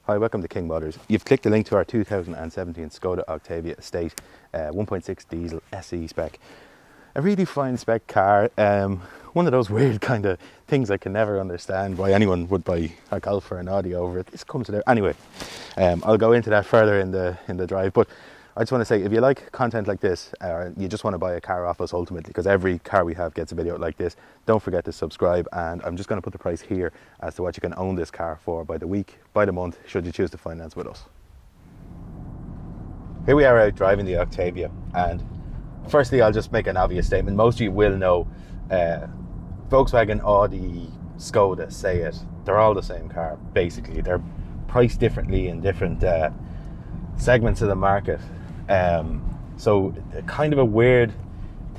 Hi, welcome to King Motors. You've clicked the link to our 2017 Skoda Octavia Estate 1.6 diesel SE spec. A really fine spec car. One of those weird kind of things I can never understand why anyone would buy a Golf or an Audi over it. This comes with it. Anyway, I'll go into that further in the drive. But I just want to say, if you like content like this, or you just want to buy a car off us ultimately, because every car we have gets a video like this, don't forget to subscribe. And I'm just going to put the price here as to what you can own this car for by the week, by the month, should you choose to finance with us. Here we are out driving the Octavia, and firstly I'll just make an obvious statement. Most of you will know Volkswagen, Audi, Skoda, say it, they're all the same car basically. They're priced differently in different segments of the market. So kind of a weird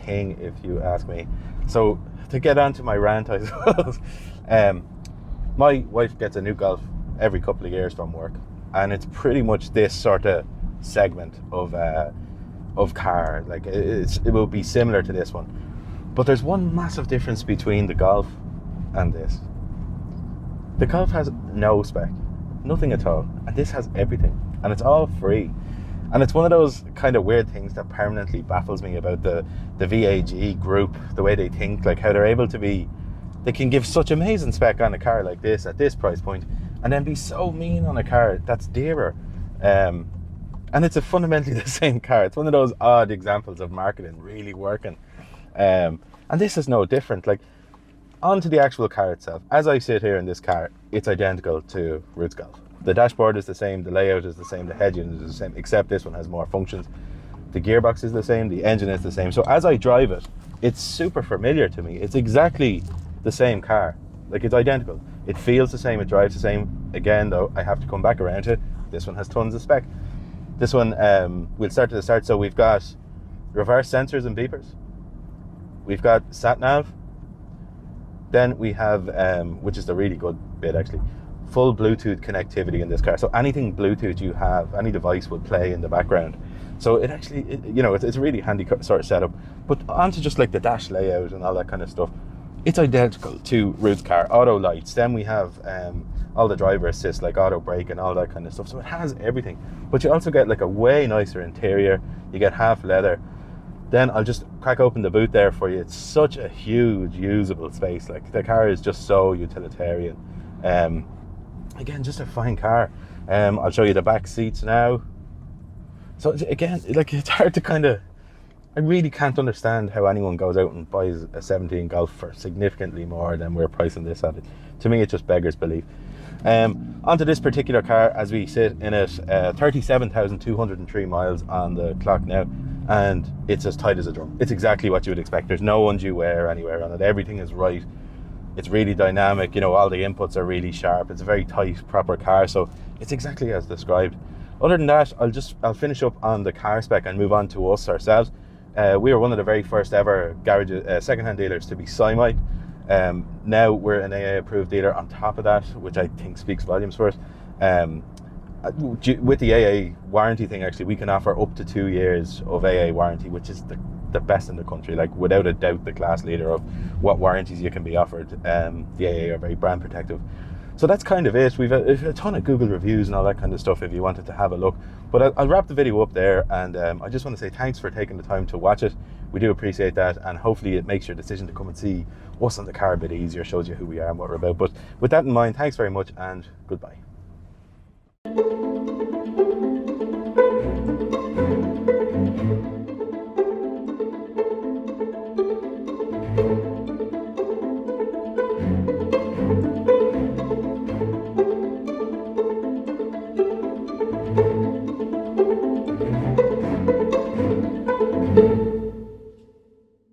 thing if you ask me. So to get onto my rant, I suppose, my wife gets a new Golf every couple of years from work, and it's pretty much this sort of segment of car. Like it will be similar to this one, but there's one massive difference between the Golf and this. The Golf has no spec, nothing at all, and this has everything, and it's all free. And it's one of those kind of weird things that permanently baffles me about the VAG group, the way they think, like how they're able to be, they can give such amazing spec on a car like this at this price point, and then be so mean on a car that's dearer. And it's fundamentally the same car. It's one of those odd examples of marketing really working. And this is no different. Like, onto the actual car itself. As I sit here in this car, it's identical to Ruth's Golf. The dashboard is the same, the layout is the same, the head unit is the same, except this one has more functions. The gearbox is the same, the engine is the same. So as I drive it, it's super familiar to me. It's exactly the same car. Like, it's identical. It feels the same, it drives the same. Again, though, I have to come back around to it. This one has tons of spec. This one, we'll start at the start. So we've got reverse sensors and beepers. We've got Sat-Nav. Then we have, which is the really good bit actually, full Bluetooth connectivity in this car. So anything Bluetooth you have, any device will play in the background. So it actually, it's a really handy sort of setup. But onto just like the dash layout and all that kind of stuff, it's identical to Ruth's car. Auto lights. Then we have all the driver assist, like auto brake and all that kind of stuff. So it has everything. But you also get like a way nicer interior. You get half leather. Then I'll just crack open the boot there for you. It's such a huge usable space. Like, the car is just so utilitarian. Again, just a fine car. I'll show you the back seats now. So again, like, it's hard to kind of, I really can't understand how anyone goes out and buys a 17 Golf for significantly more than we're pricing this at. To me, it just beggars belief. Onto this particular car, as we sit in it, 37,203 miles on the clock now, and it's as tight as a drum. It's exactly what you would expect. There's no undue wear anywhere on it. Everything is right. It's really dynamic. All the inputs are really sharp. It's a very tight, proper car. So it's exactly as described. Other than that, I'll finish up on the car spec and move on to us ourselves. We were one of the very first ever garage second-hand dealers to be SIMI. Now we're an AA approved dealer on top of that, which I think speaks volumes for us. With the AA warranty thing, actually, we can offer up to 2 years of AA warranty, which is the best in the country. Like, without a doubt, the class leader of what warranties you can be offered. The AA are very brand protective. So that's kind of it. We've a ton of Google reviews and all that kind of stuff if you wanted to have a look. But I'll wrap the video up there, and I just want to say thanks for taking the time to watch it. We do appreciate that, and hopefully it makes your decision to come and see us on the car a bit easier, shows you who we are and what we're about. But with that in mind, thanks very much, and goodbye.